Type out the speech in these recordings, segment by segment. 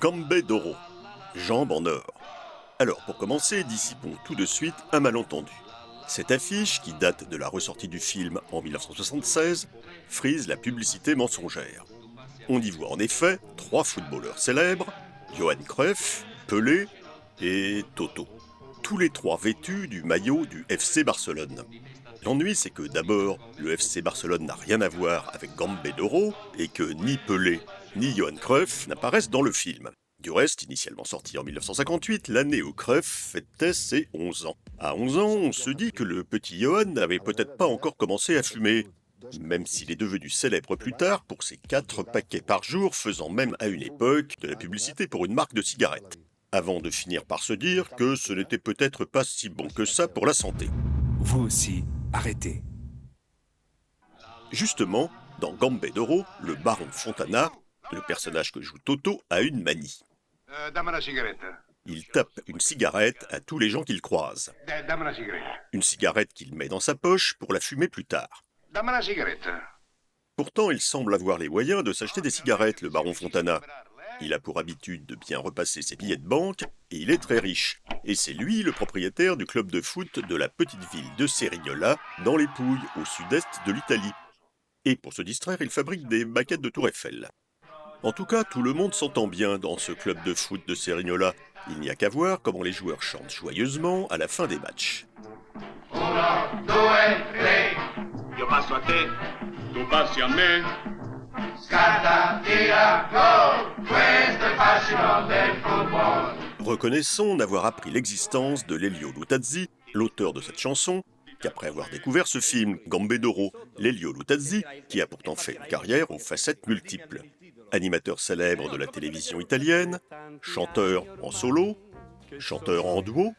Gambé d'oro, jambes en or. Alors, pour commencer, dissipons tout de suite un malentendu. Cette affiche, qui date de la ressortie du film en 1976, frise la publicité mensongère. On y voit en effet 3 footballeurs célèbres, Johan Cruyff, Pelé et Toto. Tous les 3 vêtus du maillot du FC Barcelone. L'ennui, c'est que d'abord, le FC Barcelone n'a rien à voir avec Gambé d'oro et que ni Pelé ni Johan Cruyff n'apparaissent dans le film. Du reste, initialement sorti en 1958, l'année où Cruyff fêtait ses 11 ans. À 11 ans, on se dit que le petit Johan n'avait peut-être pas encore commencé à fumer, même s'il est devenu célèbre plus tard pour ses 4 paquets par jour, faisant même à une époque de la publicité pour une marque de cigarettes. Avant de finir par se dire que ce n'était peut-être pas si bon que ça pour la santé. Vous aussi, arrêtez. Justement, dans Gambé d'oro, le baron Fontana, le personnage que joue Toto, a une manie. Dammi una sigarette. Il tape une cigarette à tous les gens qu'il croise. Dammi una sigarette. Une cigarette qu'il met dans sa poche pour la fumer plus tard. Dammi una sigarette. Pourtant, il semble avoir les moyens de s'acheter des cigarettes, le baron Fontana. Il a pour habitude de bien repasser ses billets de banque et il est très riche. Et c'est lui le propriétaire du club de foot de la petite ville de Cerignola, dans les Pouilles, au sud-est de l'Italie. Et pour se distraire, il fabrique des maquettes de Tour Eiffel. En tout cas, tout le monde s'entend bien dans ce club de foot de Cerignola. Il n'y a qu'à voir comment les joueurs chantent joyeusement à la fin des matchs. Uno, due, tre. Io passo a te, tu passi a me. Scatta, tira, gol. Questo è il fascino del football. Reconnaissons n'avoir appris l'existence de Lelio Luttazzi, l'auteur de cette chanson, qu'après avoir découvert ce film, Gambé d'oro, Lelio Luttazzi, qui a pourtant fait une carrière aux facettes multiples. Animateur célèbre de la télévision italienne, chanteur en solo, chanteur en duo,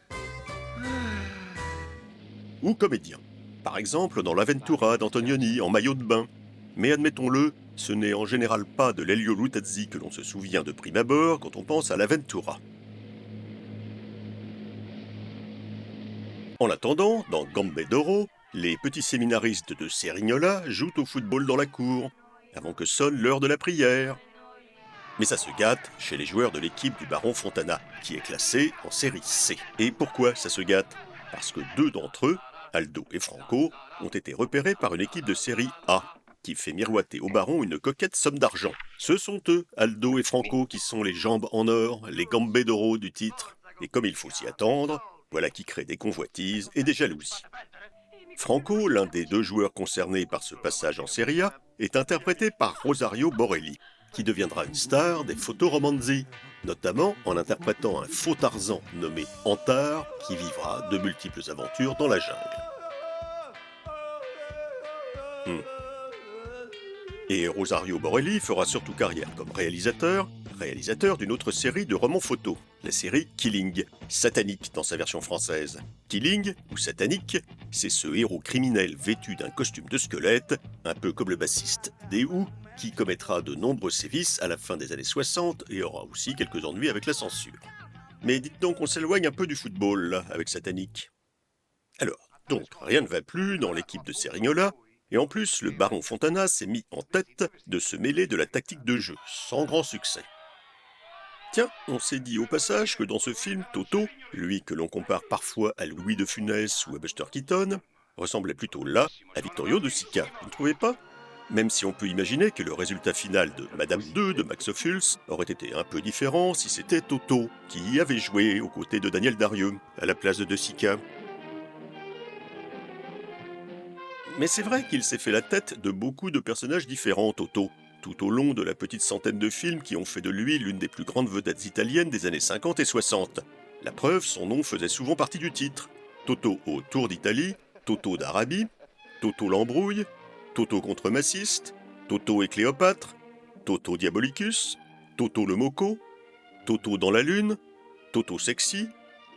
ou comédien. Par exemple dans l'Avventura d'Antonioni en maillot de bain. Mais admettons-le, ce n'est en général pas de Lelio Luttazzi que l'on se souvient de prime abord quand on pense à l'Avventura. En attendant, dans Gambé d'oro, les petits séminaristes de Cerignola jouent au football dans la cour, avant que sonne l'heure de la prière. Mais ça se gâte chez les joueurs de l'équipe du baron Fontana, qui est classée en série C. Et pourquoi ça se gâte? Parce que 2 d'entre eux, Aldo et Franco, ont été repérés par une équipe de série A, qui fait miroiter au baron une coquette somme d'argent. Ce sont eux, Aldo et Franco, qui sont les jambes en or, les Gambé d'oro du titre. Et comme il faut s'y attendre, voilà qui crée des convoitises et des jalousies. Franco, l'un des 2 joueurs concernés par ce passage en Serie A, est interprété par Rosario Borelli, qui deviendra une star des photoromanzi, notamment en interprétant un faux Tarzan nommé Antar, qui vivra de multiples aventures dans la jungle. Et Rosario Borelli fera surtout carrière comme réalisateur d'une autre série de romans photos, la série Killing, satanique dans sa version française. Killing, ou satanique, c'est ce héros criminel vêtu d'un costume de squelette, un peu comme le bassiste des Who, qui commettra de nombreux sévices à la fin des années 60 et aura aussi quelques ennuis avec la censure. Mais dites donc, on s'éloigne un peu du football, là, avec satanique. Alors, donc, rien ne va plus dans l'équipe de Cerignola, et en plus, le baron Fontana s'est mis en tête de se mêler de la tactique de jeu, sans grand succès. Tiens, on s'est dit au passage que dans ce film, Toto, lui que l'on compare parfois à Louis de Funès ou à Buster Keaton, ressemblait plutôt là à Vittorio De Sica, vous ne trouvez pas? Même si on peut imaginer que le résultat final de Madame 2 de Max Ophuls aurait été un peu différent si c'était Toto qui y avait joué aux côtés de Daniel Darieux, à la place de De Sica. Mais c'est vrai qu'il s'est fait la tête de beaucoup de personnages différents, Toto, tout au long de la petite centaine de films qui ont fait de lui l'une des plus grandes vedettes italiennes des années 50 et 60. La preuve, son nom faisait souvent partie du titre. Toto au Tour d'Italie, Toto d'Arabie, Toto l'embrouille, Toto contre Massiste, Toto et Cléopâtre, Toto Diabolicus, Toto le Moco, Toto dans la Lune, Toto sexy,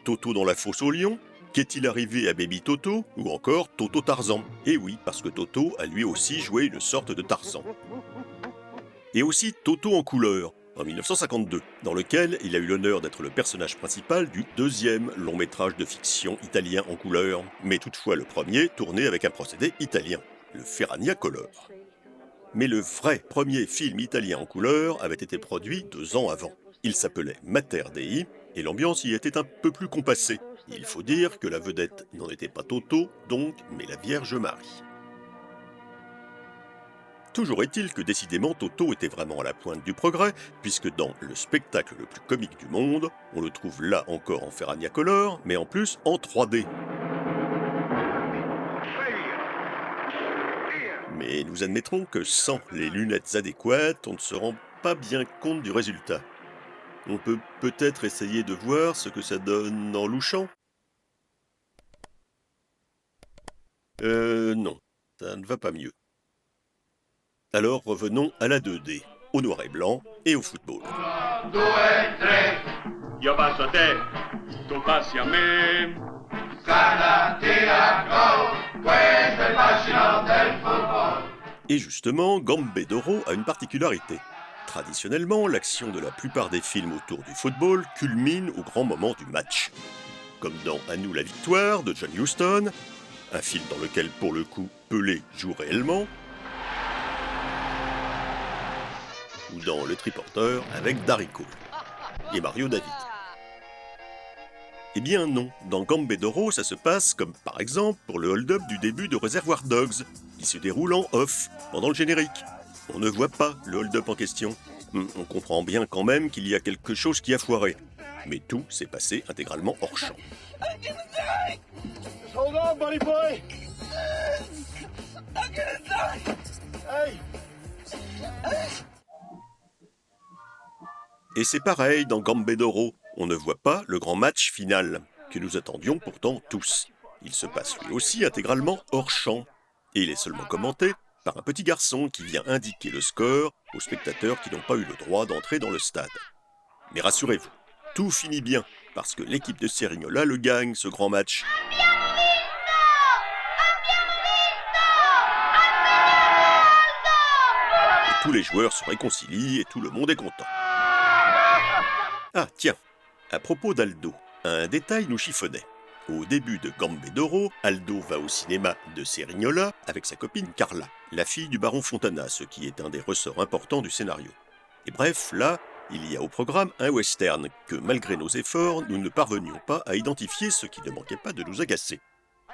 Toto dans la fosse au lion, qu'est-il arrivé à Baby Toto, ou encore Toto Tarzan. Et oui, parce que Toto a lui aussi joué une sorte de Tarzan. Et aussi Toto en couleur, en 1952, dans lequel il a eu l'honneur d'être le personnage principal du 2e long-métrage de fiction italien en couleur, mais toutefois le premier tourné avec un procédé italien, le Ferragna Color. Mais le vrai premier film italien en couleur avait été produit 2 ans avant. Il s'appelait Mater Dei, et l'ambiance y était un peu plus compassée. Il faut dire que la vedette n'en était pas Toto, donc, mais la Vierge Marie. Toujours est-il que décidément Toto était vraiment à la pointe du progrès, puisque dans le spectacle le plus comique du monde, on le trouve là encore en Ferragnacolor, mais en plus en 3D. Mais nous admettrons que sans les lunettes adéquates, on ne se rend pas bien compte du résultat. On peut peut-être essayer de voir ce que ça donne en louchant. Non, ça ne va pas mieux. Alors revenons à la 2D, au noir et blanc et au football. 2, 3, Io passo a te, tu passi a me. scarlattina, gol, questo è il fascino del football. Et justement, Gambedoro a une particularité. Traditionnellement, l'action de la plupart des films autour du football culmine au grand moment du match. Comme dans À nous la victoire de John Huston, un film dans lequel, pour le coup, Pelé joue réellement, ou dans Le Triporteur avec Darico et Mario David. Eh bien non, dans Gambedoro, ça se passe comme par exemple pour le hold-up du début de Reservoir Dogs, qui se déroule en off, pendant le générique. On ne voit pas le hold-up en question. On comprend bien quand même qu'il y a quelque chose qui a foiré. Mais tout s'est passé intégralement hors champ. Hold on, buddy boy. Hey. Et c'est pareil dans Gambedoro, on ne voit pas le grand match final, que nous attendions pourtant tous. Il se passe lui aussi intégralement hors champ, et il est seulement commenté par un petit garçon qui vient indiquer le score aux spectateurs qui n'ont pas eu le droit d'entrer dans le stade. Mais rassurez-vous, tout finit bien, parce que l'équipe de Cerignola le gagne, ce grand match. Et tous les joueurs se réconcilient et tout le monde est content. Ah tiens, à propos d'Aldo, un détail nous chiffonnait. Au début de Gambedoro, Aldo va au cinéma de Cerignola avec sa copine Carla, la fille du baron Fontana, ce qui est un des ressorts importants du scénario. Et bref, là, il y a au programme un western que, malgré nos efforts, nous ne parvenions pas à identifier, ce qui ne manquait pas de nous agacer.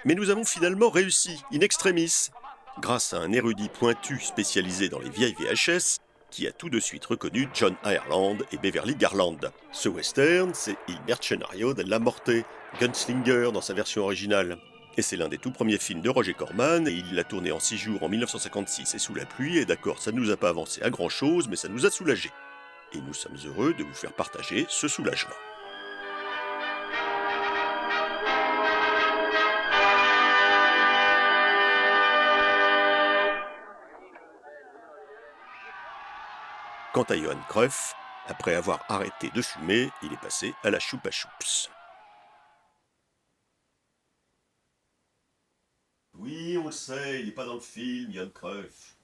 Mais nous avons finalement réussi, in extremis, grâce à un érudit pointu spécialisé dans les vieilles VHS, qui a tout de suite reconnu John Ireland et Beverly Garland. Ce western, c'est Il Mercenario della Morte, Gunslinger dans sa version originale. Et c'est l'un des tout premiers films de Roger Corman, et il l'a tourné en 6 jours en 1956 et sous la pluie, et d'accord, ça ne nous a pas avancé à grand chose, mais ça nous a soulagés. Et nous sommes heureux de vous faire partager ce soulagement. Quant à Johan Cruyff, après avoir arrêté de fumer, il est passé à la choupa choups. Oui, on le sait, il n'est pas dans le film, Johan Cruyff.